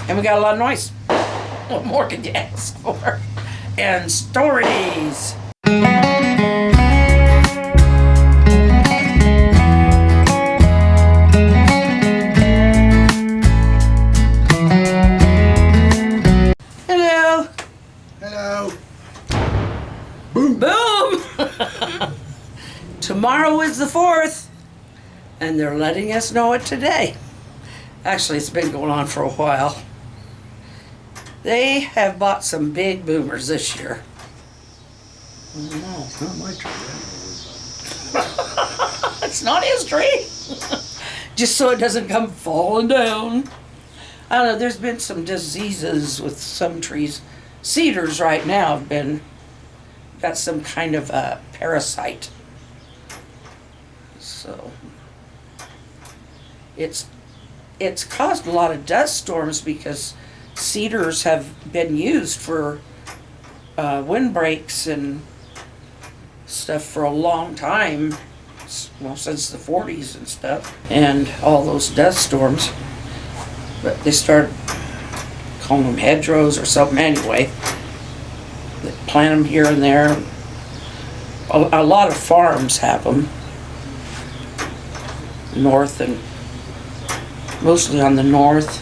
And we got a lot of noise. What more could you ask for? And stories. Hello. Hello. Boom. Boom. Tomorrow is the 4th. And they're letting us know it today. Actually, it's been going on for a while. They have bought some big boomers this year. No, it's not my tree. It's not his tree. Just so it doesn't come falling down. I don't know, there's been some diseases with some trees. Cedars right now have got some kind of a parasite. So it's caused a lot of dust storms because cedars have been used for windbreaks and stuff for a long time, well, since the 40s and stuff, and all those dust storms. But they started calling them hedgerows or something anyway. They plant them here and there. A lot of farms have them, north and mostly on the north,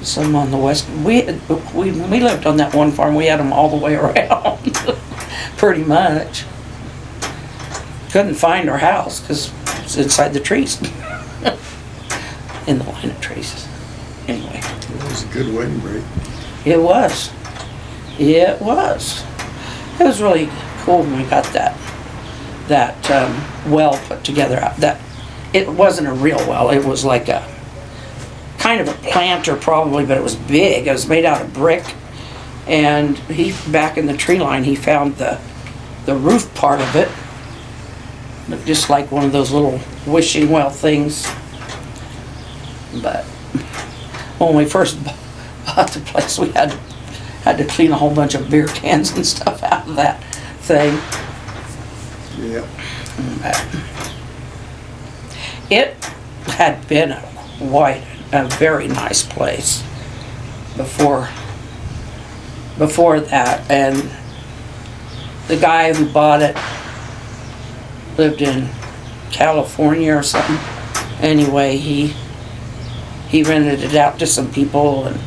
some on the west. We lived on that one farm. We had them all the way around, pretty much. Couldn't find our house because it's inside the trees, in the line of trees. Anyway, It was a good wedding break. it was. It was. It was really cool when we got that well put together. That it wasn't a real well. It was like a kind of a planter probably, but it was big. It was made out of brick, and back in the tree line, he found the roof part of it, looked just like one of those little wishing well things. But when we first bought the place, we had to clean a whole bunch of beer cans and stuff out of that thing. Yeah. It had been a very nice place before that, and the guy who bought it lived in California or something. Anyway, he rented it out to some people, and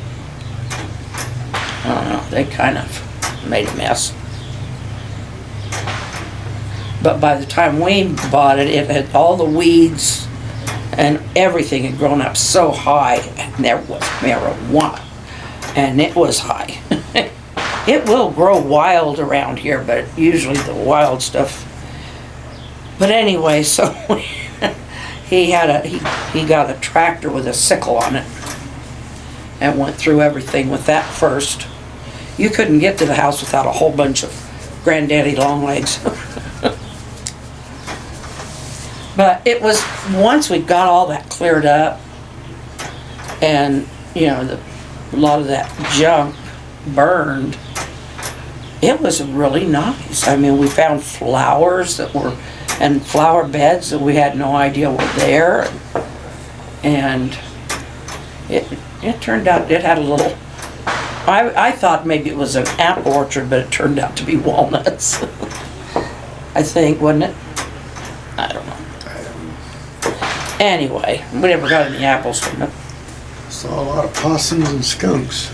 I don't know, they kind of made a mess. But by the time we bought it, it had all the weeds and everything had grown up so high, and there was marijuana, and it was high. It will grow wild around here, but usually the wild stuff. But anyway, so he got a tractor with a sickle on it and went through everything with that first. You couldn't get to the house without a whole bunch of granddaddy long legs. But it was, once we got all that cleared up, and a lot of that junk burned, it was really nice. I mean, we found flowers and flower beds that we had no idea were there, and it turned out it had a little. I thought maybe it was an apple orchard, but it turned out to be walnuts. I think, wasn't it? I don't know. Anyway, we never got any apples from it. Saw a lot of possums and skunks.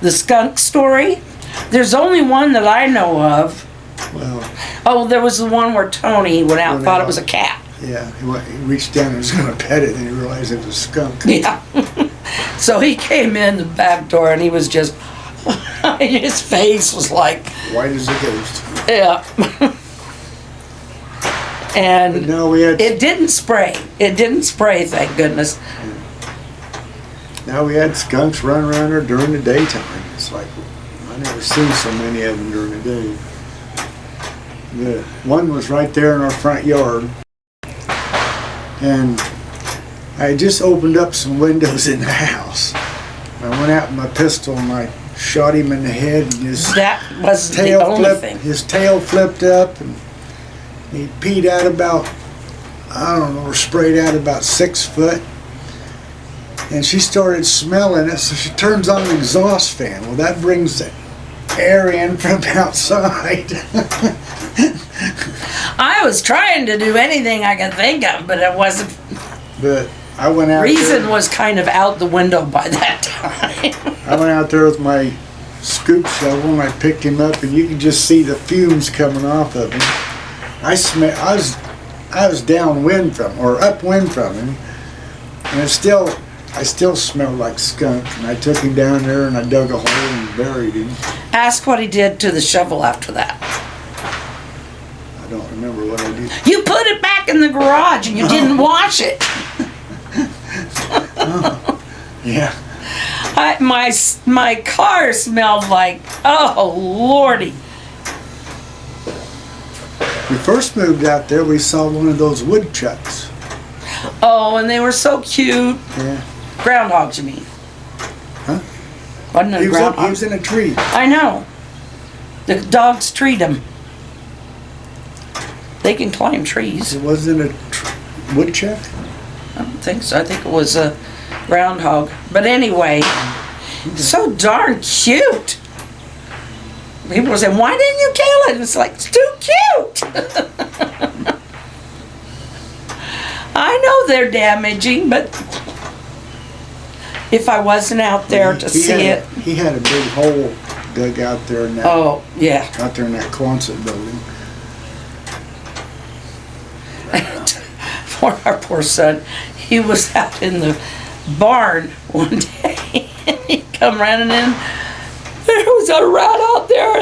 The skunk story? There's only one that I know of. Well, there was the one where Tony went out and thought it was a cat. Yeah, he reached down and was going to pet it, and he realized it was a skunk. Yeah. So he came in the back door, and he was just, his face was like, White as a ghost. yeah. And no, it didn't spray. It didn't spray, thank goodness. Now we had skunks running around there during the daytime. It's like, I never seen so many of them during the day. The one was right there in our front yard. And I just opened up some windows in the house. I went out with my pistol and I shot him in the head, and his tail flipped up, and he peed out about, I don't know, or sprayed out about 6 foot. and she started smelling it, so she turns on the exhaust fan. Well, that brings the air in from outside. I was trying to do anything I could think of, but it wasn't. But I went out Reason there. was kind of out the window by that time. I went out there with my scoop shovel and I picked him up, and you could just see the fumes coming off of him. I was downwind from, or upwind from him, and I still smelled like skunk. And I took him down there and I dug a hole and buried him. Ask what he did to the shovel after that. I don't remember what I did. You put it back in the garage and you didn't wash it. Yeah. My car smelled like, oh lordy. We first moved out there, we saw one of those woodchucks. Oh, and they were so cute. Yeah. Groundhogs, you mean? Huh? Wasn't it a He groundhog? was in a tree. I know. The dogs treat them. They can climb trees. It wasn't a woodchuck? I don't think so. I think it was a groundhog. But anyway, so darn cute. People were saying, why didn't you kill it? And it's like, it's too cute. I know they're damaging, but if I wasn't out there to see it. He had a big hole dug out there in that, Oh, yeah. out there in that Quonset building. For our poor son, he was out in the barn one day and he come running in. There was a rat out there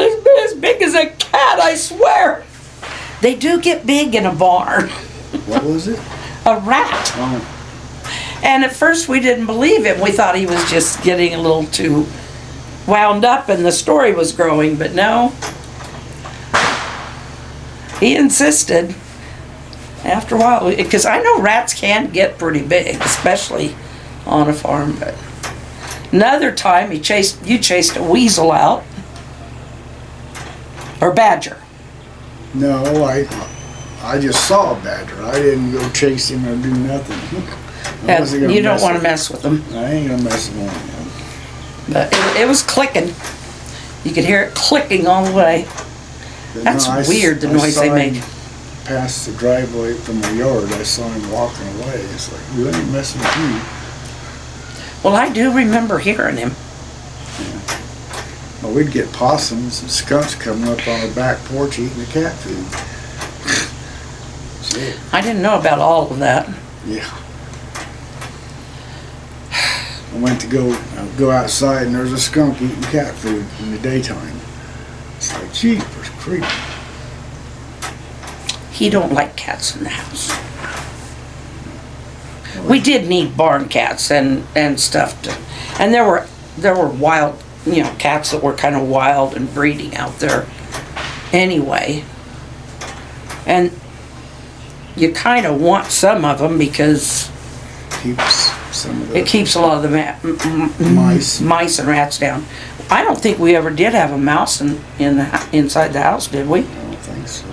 as big as a cat, I swear. They do get big in a barn. What was it? A rat. Oh, And at first we didn't believe him. We thought he was just getting a little too wound up and the story was growing, but no. He insisted. After a while, because I know rats can get pretty big, especially on a farm, but another time you chased a weasel out. Or badger. no, I just saw a badger. I didn't go chase him or do nothing. I wasn't gonna You don't mess want to with- mess with them. I ain't gonna mess with him. But it was clicking. You could hear it clicking all the way. But That's no, weird, the noise saw they him make. Past the driveway from my yard, I saw him walking away. It's like, we ain't messing with you. Well, I do remember hearing him. Well, we'd get possums and skunks coming up on our back porch eating the cat food. Shit. I didn't know about all of that. Yeah. I went to go outside and there's a skunk eating cat food in the daytime. It's like, jeepers creepy. He don't like cats in the house. We did need barn cats and stuff and there were wild, cats that were kind of wild and breeding out there anyway. And you kind of want some of them because Keeps some of the it keeps a lot of the mice and rats down. I don't think we ever did have a mouse inside the house, did we? I don't think so.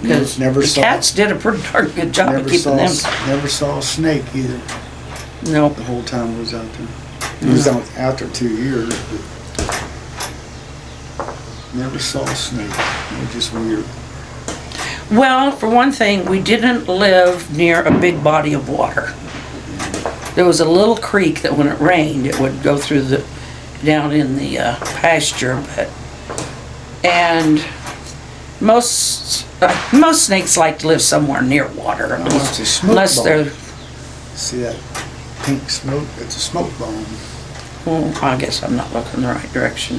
Because Never the saw- cats did a pretty darn good job of Never keeping them. never saw a snake either. No. The whole time I was out there. He was out there 2 years, but never saw a snake. It was just weird. Well, for one thing, we didn't live near a big body of water. There was a little creek that when it rained, it would go through down in the pasture, and most snakes like to live somewhere near water, at Oh, least, it's a smoke unless bomb. they're. See that pink smoke? It's a smoke bomb. Well, I guess I'm not looking the right direction.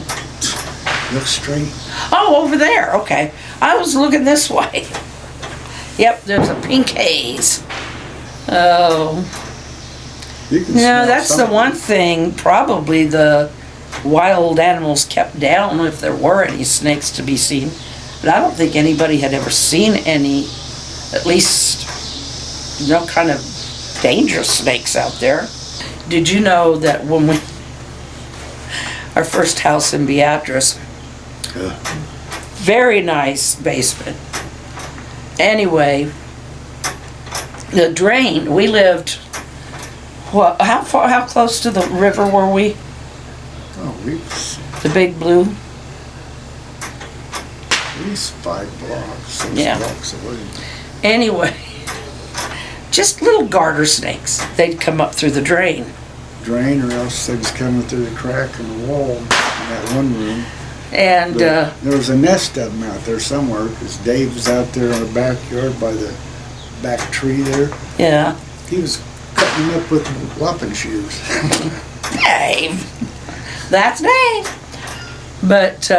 Look straight. Oh, over there. Okay, I was looking this way. Yep, there's a pink haze. Oh. You can No, smell that's the something. one thing probably the wild animals kept down if there were any snakes to be seen. But I don't think anybody had ever seen any, at least, no kind of dangerous snakes out there. Did you know that when our first house in Beatrice, very nice basement. Anyway, the drain, we lived, Well, how close to the river were we? Oh, we The Big Blue? at least 5 blocks, 6 Yeah. blocks away. Anyway, just little garter snakes. They'd come up through the drain. Drain, or else they was coming through the crack in the wall in that one room. And, But there was a nest of them out there somewhere, because Dave was out there in the backyard by the back tree there. yeah. He was cutting them up with whopping shoes. Dave. That's Dave. But,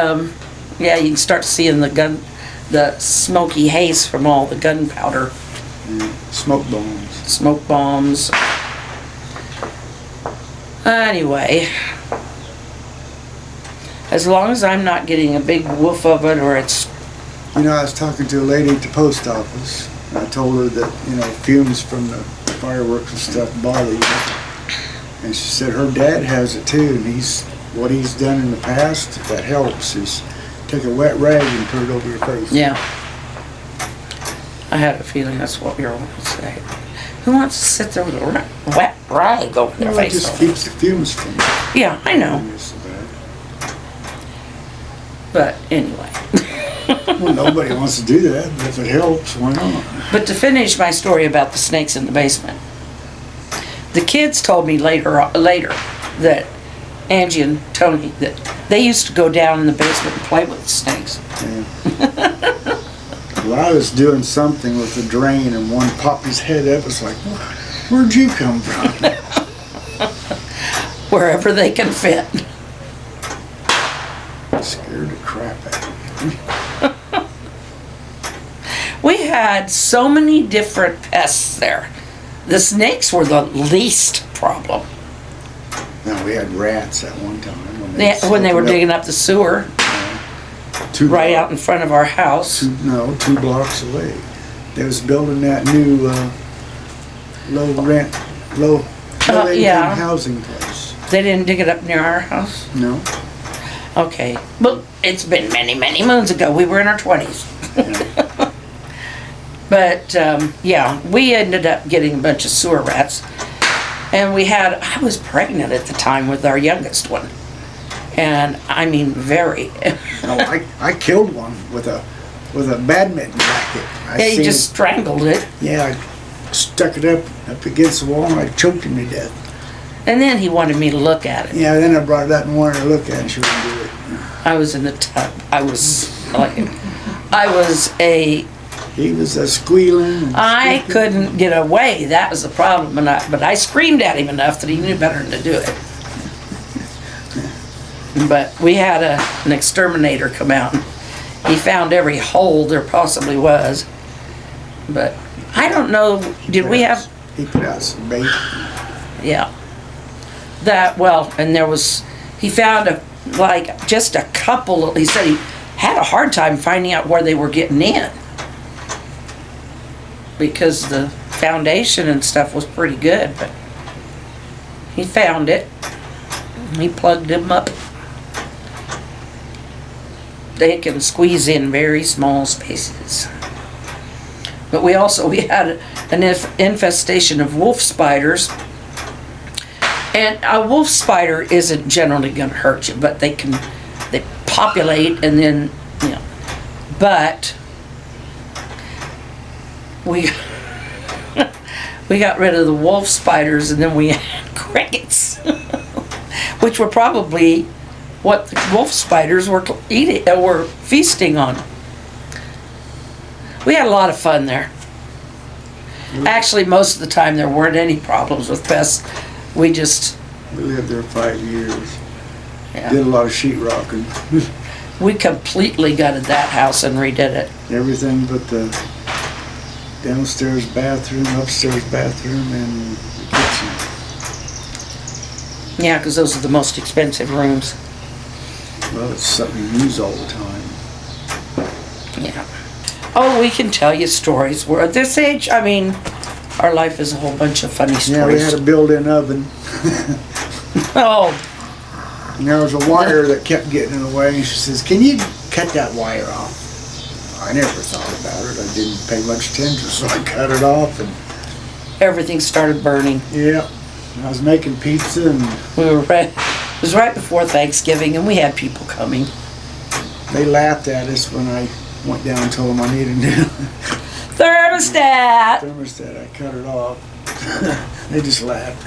yeah, you can start seeing the smoky haze from all the gunpowder, Smoke bombs. smoke bombs. Anyway, as long as I'm not getting a big woof of it or it's, You know, I was talking to a lady at the post office, and I told her that, you know, fumes from the fireworks and stuff bother you. And she said her dad has it too, and what he's done in the past that helps is take a wet rag and put it over your face. yeah. I had a feeling that's what you were going to say. Who wants to sit there with a wet rag over their Well, it face? just keeps the fumes from Yeah, I know. being so bad. But anyway. Well, nobody wants to do that, but if it helps, why not? But to finish my story about the snakes in the basement, the kids told me later that Angie and Tony, that they used to go down in the basement and play with the snakes. Yeah. Well, I was doing something with the drain, and one popped his head up. It's like, where'd you come from? Wherever they can fit. Scared the crap out of me. We had so many different pests there. The snakes were the least problem. No, we had rats at one time. When they were digging up the sewer, two right block- out in front of our house. 2 blocks away. They was building that new low income yeah. housing place. They didn't dig it up near our house? No. Okay. Well, it's been many, many moons ago. We were in our 20s. Yeah. But, yeah, we ended up getting a bunch of sewer rats. And I was pregnant at the time with our youngest one. And, I mean, very. No, I killed one with a badminton racket. Yeah, you just strangled it. Yeah, I stuck it up against the wall and I choked him to death. And then he wanted me to look at it. Yeah, then I brought it up and wanted to look at it and she wouldn't do it. I was in the tub. He was a squealing. I couldn't get away. That was the problem. But I screamed at him enough that he knew better than to do it. But we had an exterminator come out. And he found every hole there possibly was. But I don't know. Did we have? He put out some bait. Yeah. And he found just a couple. He said he had a hard time finding out where they were getting in. Because the foundation and stuff was pretty good, but he found it. He plugged them up. They can squeeze in very small spaces. But we had an infestation of wolf spiders. And a wolf spider isn't generally going to hurt you, but they populate and then, but we got rid of the wolf spiders and then we had crickets, which were probably what the wolf spiders were feasting on. We had a lot of fun there. Actually, most of the time there weren't any problems with pests. We lived there 5 years. Yeah. Did a lot of sheetrocking. We completely gutted that house and redid it. Everything but the downstairs bathroom, upstairs bathroom, and the kitchen. Yeah, because those are the most expensive rooms. Well, it's something you use all the time. Yeah. Oh, we can tell you stories. We're at this age, I mean, our life is a whole bunch of funny stories. Yeah, we had a built-in oven. Oh, And there was a wire that kept getting in the way, and she says, "Can you cut that wire off?" I never thought about it. I didn't pay much attention, so I cut it off, and everything started burning. yeah, I was making pizza and We were right, it was right before Thanksgiving and we had people coming. they laughed at us when I went down and told them I needed a new Thermostat! thermostat. I cut it off. They just laughed.